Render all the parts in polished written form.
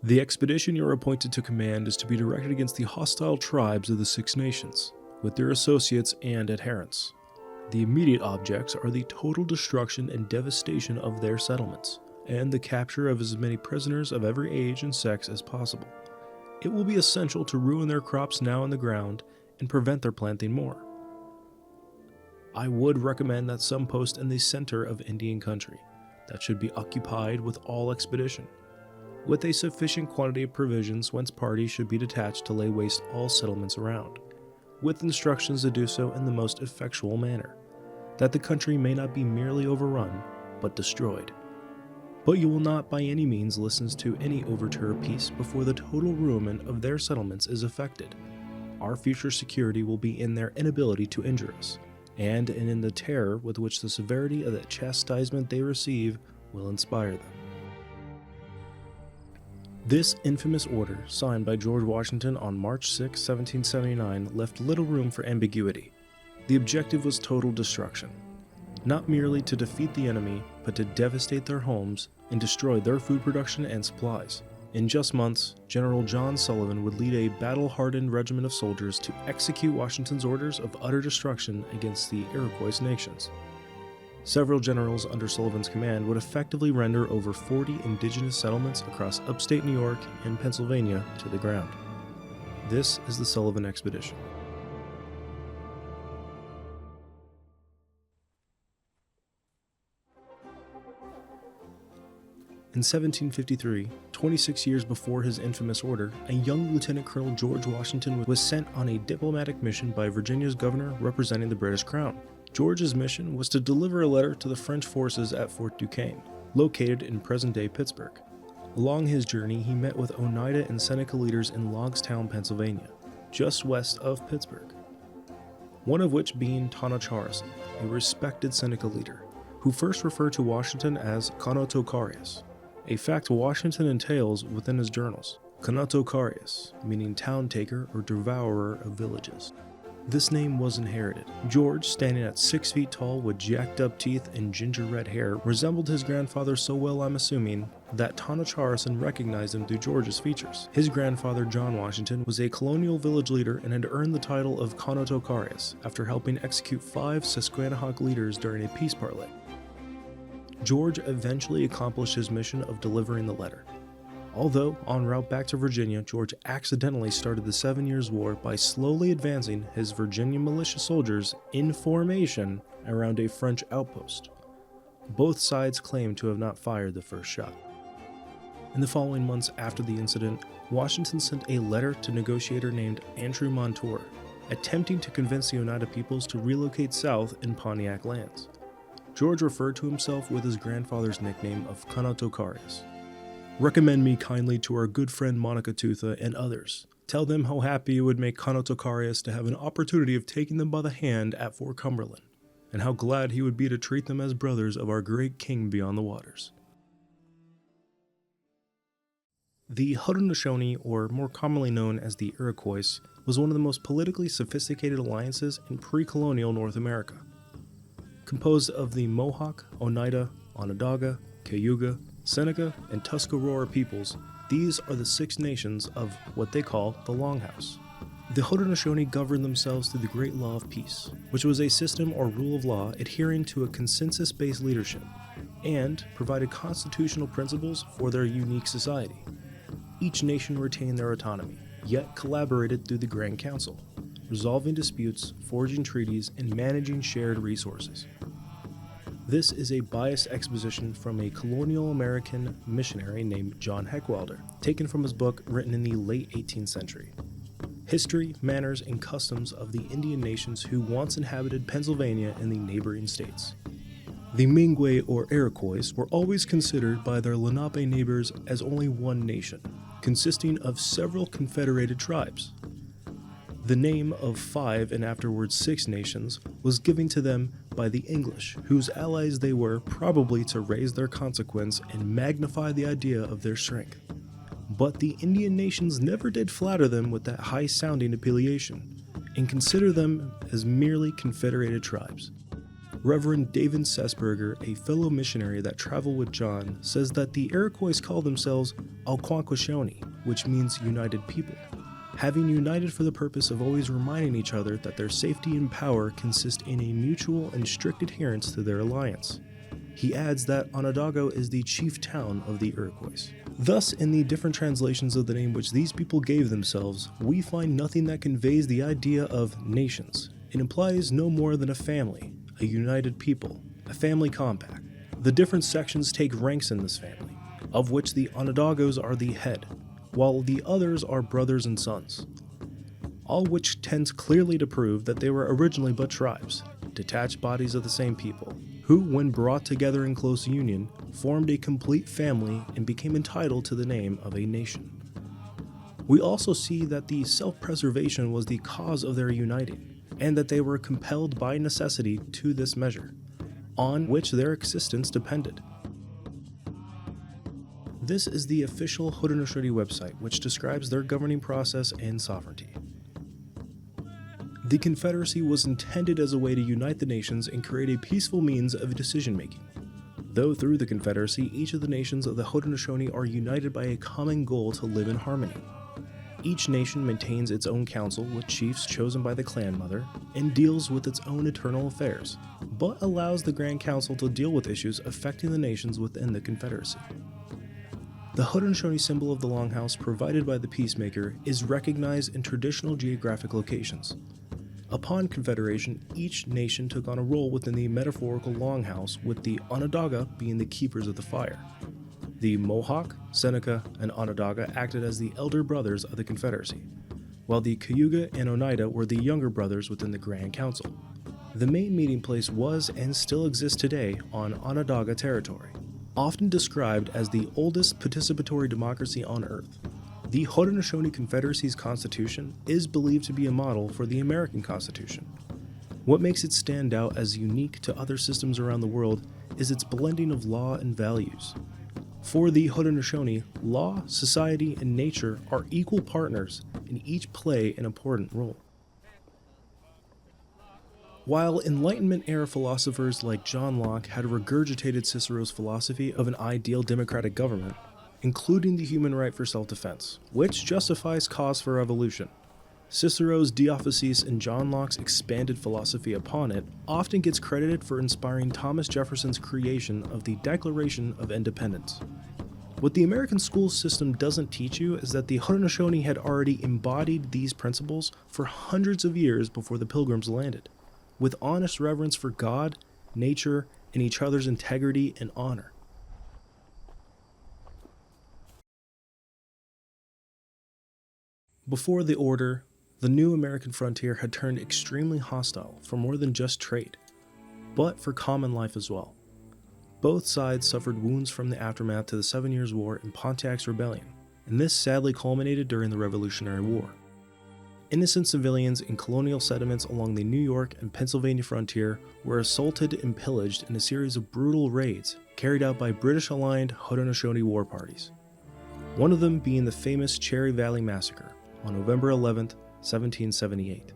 The expedition you're appointed to command is to be directed against the hostile tribes of the Six Nations, with their associates and adherents. The immediate objects are the total destruction and devastation of their settlements, and the capture of as many prisoners of every age and sex as possible. It will be essential to ruin their crops now in the ground and prevent their planting more. I would recommend that some post in the center of Indian country that should be occupied with all expedition, with a sufficient quantity of provisions whence parties should be detached to lay waste all settlements around, with instructions to do so in the most effectual manner, that the country may not be merely overrun, but destroyed. But you will not by any means listen to any overture of peace before the total ruin of their settlements is effected. Our future security will be in their inability to injure us, and in the terror with which the severity of the chastisement they receive will inspire them. This infamous order, signed by George Washington on March 6, 1779, left little room for ambiguity. The objective was total destruction, not merely to defeat the enemy, but to devastate their homes and destroy their food production and supplies. In just months, General John Sullivan would lead a battle-hardened regiment of soldiers to execute Washington's orders of utter destruction against the Iroquois nations. Several generals under Sullivan's command would effectively render over 40 indigenous settlements across upstate New York and Pennsylvania to the ground. This is the Sullivan Expedition. In 1753, 26 years before his infamous order, a young Lieutenant Colonel George Washington was sent on a diplomatic mission by Virginia's governor representing the British Crown. George's mission was to deliver a letter to the French forces at Fort Duquesne, located in present-day Pittsburgh. Along his journey, he met with Oneida and Seneca leaders in Logstown, Pennsylvania, just west of Pittsburgh, one of which being Conotocarious, a respected Seneca leader, who first referred to Washington as Conotocarious, a fact Washington entails within his journals. Conotocarious, meaning town taker or devourer of villages. This name was inherited. George, standing at 6 feet tall with jacked up teeth and ginger red hair, resembled his grandfather so well, I'm assuming, that Conotocarious recognized him through George's features. His grandfather, John Washington, was a colonial village leader and had earned the title of Conotocarious after helping execute 5 Susquehannock leaders during a peace parley. George eventually accomplished his mission of delivering the letter. Although, en route back to Virginia, George accidentally started the 7 Years' War by slowly advancing his Virginia militia soldiers in formation around a French outpost. Both sides claimed to have not fired the first shot. In the following months after the incident, Washington sent a letter to a negotiator named Andrew Montour, attempting to convince the Oneida peoples to relocate south in Pontiac lands. George referred to himself with his grandfather's nickname of Conotocarious. Recommend me kindly to our good friend Monica Tootha and others. Tell them how happy it would make Conotocarious to have an opportunity of taking them by the hand at Fort Cumberland, and how glad he would be to treat them as brothers of our great king beyond the waters. The Haudenosaunee, or more commonly known as the Iroquois, was one of the most politically sophisticated alliances in pre-colonial North America. Composed of the Mohawk, Oneida, Onondaga, Cayuga, Seneca, and Tuscarora peoples, these are the 6 nations of what they call the Longhouse. The Haudenosaunee governed themselves through the Great Law of Peace, which was a system or rule of law adhering to a consensus-based leadership, and provided constitutional principles for their unique society. Each nation retained their autonomy, yet collaborated through the Grand Council, resolving disputes, forging treaties, and managing shared resources. This is a biased exposition from a colonial American missionary named John Heckwelder, taken from his book written in the late 18th century. History, Manners, and Customs of the Indian Nations Who Once Inhabited Pennsylvania and the Neighboring States. The Mingwe or Iroquois were always considered by their Lenape neighbors as only one nation, consisting of several confederated tribes. The name of 5 and afterwards 6 nations was given to them by the English, whose allies they were, probably to raise their consequence and magnify the idea of their strength. But the Indian nations never did flatter them with that high-sounding appellation, and consider them as merely confederated tribes. Reverend David Sessberger, a fellow missionary that traveled with John, says that the Iroquois call themselves Alquanquishoni, which means united people, having united for the purpose of always reminding each other that their safety and power consist in a mutual and strict adherence to their alliance. He adds that Onondaga is the chief town of the Iroquois. Thus, in the different translations of the name which these people gave themselves, we find nothing that conveys the idea of nations. It implies no more than a family, a united people, a family compact. The different sections take ranks in this family, of which the Onondagos are the head, while the others are brothers and sons. All which tends clearly to prove that they were originally but tribes, detached bodies of the same people, who, when brought together in close union, formed a complete family and became entitled to the name of a nation. We also see that the self-preservation was the cause of their uniting, and that they were compelled by necessity to this measure, on which their existence depended. This is the official Haudenosaunee website, which describes their governing process and sovereignty. The Confederacy was intended as a way to unite the nations and create a peaceful means of decision-making. Though through the Confederacy, each of the nations of the Haudenosaunee are united by a common goal to live in harmony. Each nation maintains its own council with chiefs chosen by the clan mother and deals with its own internal affairs, but allows the Grand Council to deal with issues affecting the nations within the Confederacy. The Haudenosaunee symbol of the Longhouse provided by the Peacemaker is recognized in traditional geographic locations. Upon Confederation, each nation took on a role within the metaphorical Longhouse, with the Onondaga being the keepers of the fire. The Mohawk, Seneca, and Onondaga acted as the elder brothers of the Confederacy, while the Cayuga and Oneida were the younger brothers within the Grand Council. The main meeting place was and still exists today on Onondaga territory. Often described as the oldest participatory democracy on Earth, the Haudenosaunee Confederacy's Constitution is believed to be a model for the American Constitution. What makes it stand out as unique to other systems around the world is its blending of law and values. For the Haudenosaunee, law, society, and nature are equal partners and each play an important role. While Enlightenment-era philosophers like John Locke had regurgitated Cicero's philosophy of an ideal democratic government, including the human right for self-defense, which justifies cause for revolution, Cicero's Diophysis and John Locke's expanded philosophy upon it often gets credited for inspiring Thomas Jefferson's creation of the Declaration of Independence. What the American school system doesn't teach you is that the Haudenosaunee had already embodied these principles for hundreds of years before the Pilgrims landed, with honest reverence for God, nature, and each other's integrity and honor. Before the order, the new American frontier had turned extremely hostile for more than just trade, but for common life as well. Both sides suffered wounds from the aftermath to the 7 Years' War and Pontiac's Rebellion, and this sadly culminated during the Revolutionary War. Innocent civilians in colonial settlements along the New York and Pennsylvania frontier were assaulted and pillaged in a series of brutal raids carried out by British-aligned Haudenosaunee war parties, one of them being the famous Cherry Valley Massacre on November 11, 1778.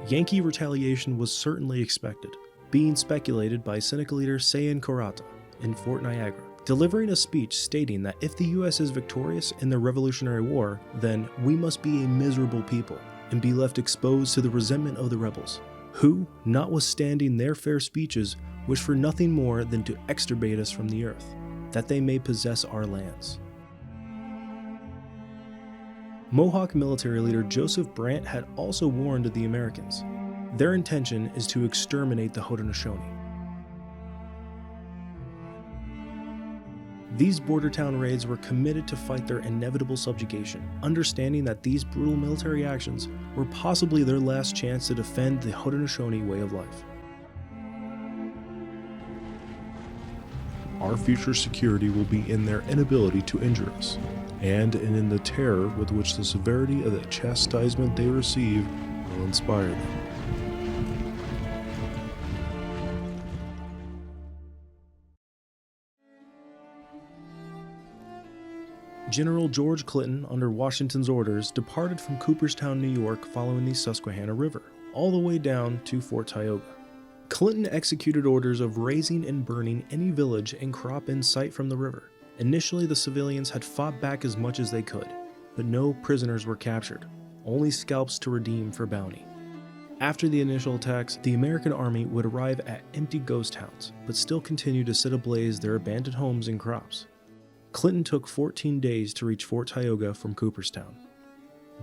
Yankee retaliation was certainly expected, being speculated by Seneca leader Sayan Karata in Fort Niagara, delivering a speech stating that if the U.S. is victorious in the Revolutionary War, then we must be a miserable people and be left exposed to the resentment of the rebels, who, notwithstanding their fair speeches, wish for nothing more than to extirpate us from the earth, that they may possess our lands. Mohawk military leader Joseph Brant had also warned the Americans. Their intention is to exterminate the Haudenosaunee. These border town raids were committed to fight their inevitable subjugation, understanding that these brutal military actions were possibly their last chance to defend the Haudenosaunee way of life. Our future security will be in their inability to injure us, and in the terror with which the severity of the chastisement they receive will inspire them. General George Clinton, under Washington's orders, departed from Cooperstown, New York following the Susquehanna River, all the way down to Fort Tioga. Clinton executed orders of razing and burning any village and crop in sight from the river. Initially, the civilians had fought back as much as they could, but no prisoners were captured, only scalps to redeem for bounty. After the initial attacks, the American army would arrive at empty ghost towns, but still continue to set ablaze their abandoned homes and crops. Clinton took 14 days to reach Fort Tioga from Cooperstown,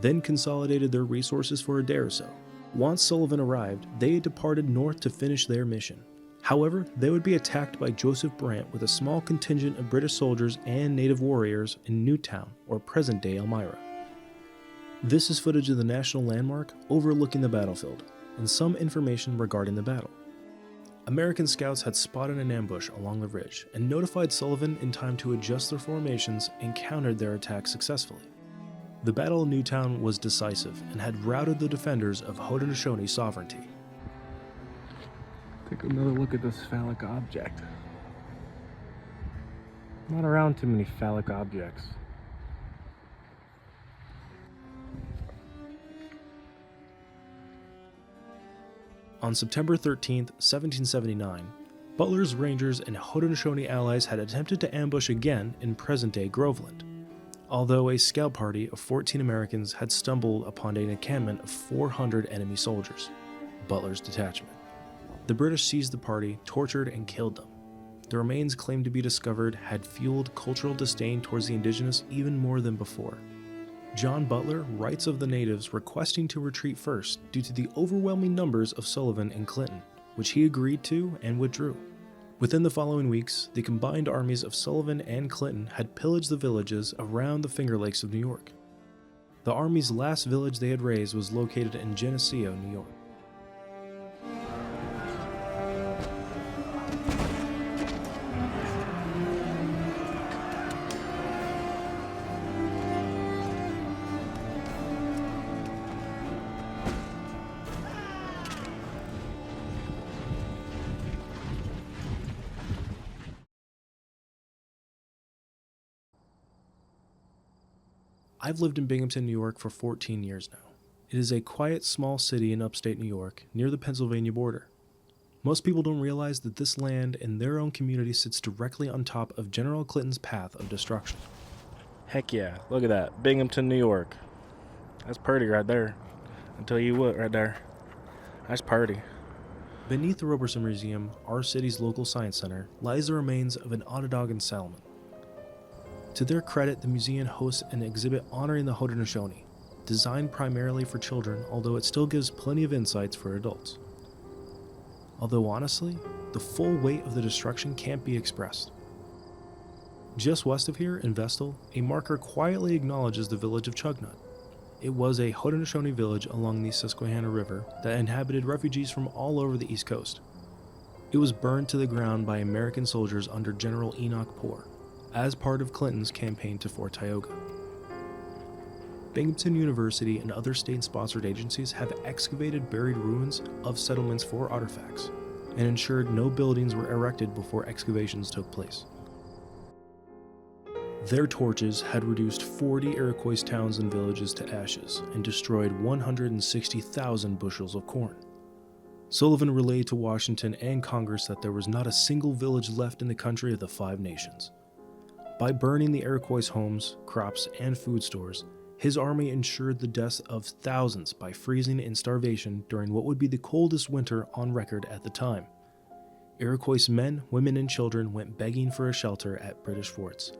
then consolidated their resources for a day or so. Once Sullivan arrived, they departed north to finish their mission. However, they would be attacked by Joseph Brant with a small contingent of British soldiers and native warriors in Newtown, or present-day Elmira. This is footage of the national landmark overlooking the battlefield, and some information regarding the battle. American scouts had spotted an ambush along the ridge and notified Sullivan in time to adjust their formations and countered their attack successfully. The Battle of Newtown was decisive and had routed the defenders of Haudenosaunee sovereignty. Take another look at this phallic object. Not around too many phallic objects. On September 13, 1779, Butler's Rangers and Haudenosaunee allies had attempted to ambush again in present-day Groveland, although a scout party of 14 Americans had stumbled upon an encampment of 400 enemy soldiers, Butler's detachment. The British seized the party, tortured, and killed them. The remains claimed to be discovered had fueled cultural disdain towards the indigenous even more than before. John Butler writes of the natives requesting to retreat first due to the overwhelming numbers of Sullivan and Clinton, which he agreed to and withdrew. Within the following weeks, the combined armies of Sullivan and Clinton had pillaged the villages around the Finger Lakes of New York. The army's last village they had razed was located in Geneseo, New York. I've lived in Binghamton, New York for 14 years now. It is a quiet, small city in upstate New York, near the Pennsylvania border. Most people don't realize that this land in their own community sits directly on top of General Clinton's path of destruction. Heck yeah, look at that. Binghamton, New York. That's pretty right there. I'll tell you what, right there. That's pretty. Beneath the Roberson Museum, our city's local science center, lies the remains of an Onondagan salmon. To their credit, the museum hosts an exhibit honoring the Haudenosaunee, designed primarily for children, although it still gives plenty of insights for adults. Although honestly, the full weight of the destruction can't be expressed. Just west of here, in Vestal, a marker quietly acknowledges the village of Chugnut. It was a Haudenosaunee village along the Susquehanna River that inhabited refugees from all over the East Coast. It was burned to the ground by American soldiers under General Enoch Poor, as part of Clinton's campaign to Fort Tioga. Binghamton University and other state-sponsored agencies have excavated buried ruins of settlements for artifacts and ensured no buildings were erected before excavations took place. Their torches had reduced 40 Iroquois towns and villages to ashes and destroyed 160,000 bushels of corn. Sullivan relayed to Washington and Congress that there was not a single village left in the country of the Five Nations. By burning the Iroquois' homes, crops, and food stores, his army ensured the deaths of thousands by freezing and starvation during what would be the coldest winter on record at the time. Iroquois men, women, and children went begging for a shelter at British forts,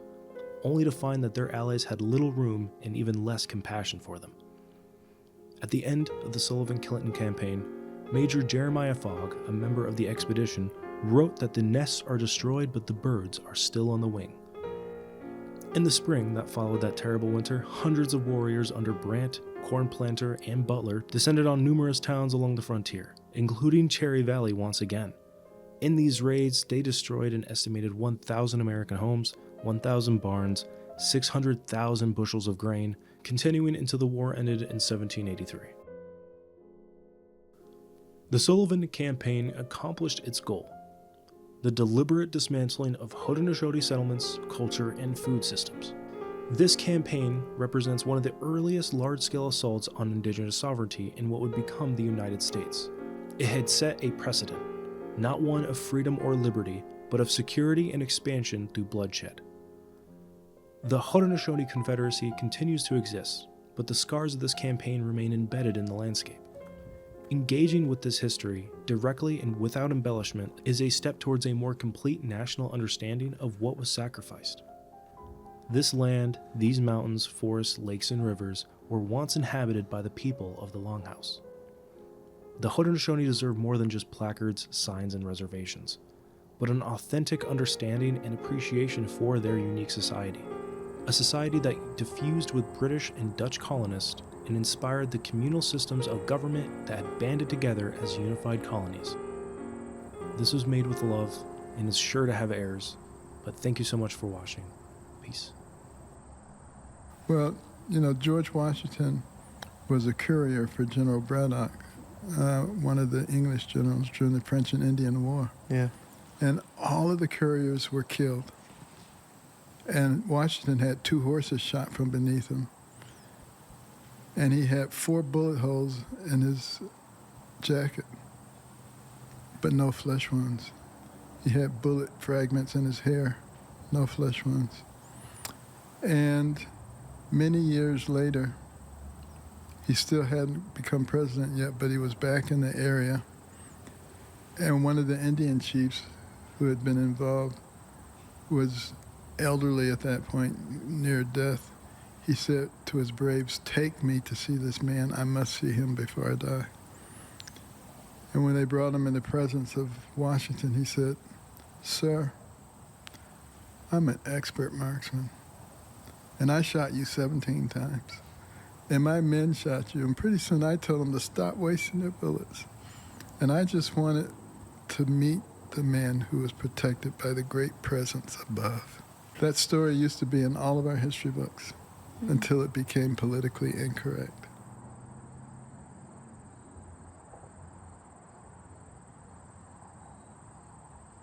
only to find that their allies had little room and even less compassion for them. At the end of the Sullivan-Clinton campaign, Major Jeremiah Fogg, a member of the expedition, wrote that the nests are destroyed but the birds are still on the wing. In the spring that followed that terrible winter, hundreds of warriors under Brant, Cornplanter, and Butler descended on numerous towns along the frontier, including Cherry Valley once again. In these raids, they destroyed an estimated 1,000 American homes, 1,000 barns, 600,000 bushels of grain, continuing until the war ended in 1783. The Sullivan campaign accomplished its goal: the deliberate dismantling of Haudenosaunee settlements, culture, and food systems. This campaign represents one of the earliest large-scale assaults on indigenous sovereignty in what would become the United States. It had set a precedent, not one of freedom or liberty, but of security and expansion through bloodshed. The Haudenosaunee Confederacy continues to exist, but the scars of this campaign remain embedded in the landscape. Engaging with this history, directly and without embellishment, is a step towards a more complete national understanding of what was sacrificed. This land, these mountains, forests, lakes, and rivers were once inhabited by the people of the Longhouse. The Haudenosaunee deserve more than just placards, signs, and reservations, but an authentic understanding and appreciation for their unique society. A society that diffused with British and Dutch colonists and inspired the communal systems of government that had banded together as unified colonies. This was made with love and is sure to have errors, but thank you so much for watching. Peace. Well, George Washington was a courier for General Braddock, one of the English generals during the French and Indian War. Yeah. And all of the couriers were killed. And Washington had 2 horses shot from beneath him. And he had 4 bullet holes in his jacket, but no flesh wounds. He had bullet fragments in his hair, no flesh wounds. And many years later, he still hadn't become president yet, but he was back in the area. And one of the Indian chiefs who had been involved was elderly at that point, near death. He said to his braves, "Take me to see this man. I must see him before I die." And when they brought him in the presence of Washington, he said, "Sir, I'm an expert marksman, and I shot you 17 times. And my men shot you, and pretty soon I told them to stop wasting their bullets. And I just wanted to meet the man who was protected by the great presence above." That story used to be in all of our history books until it became politically incorrect.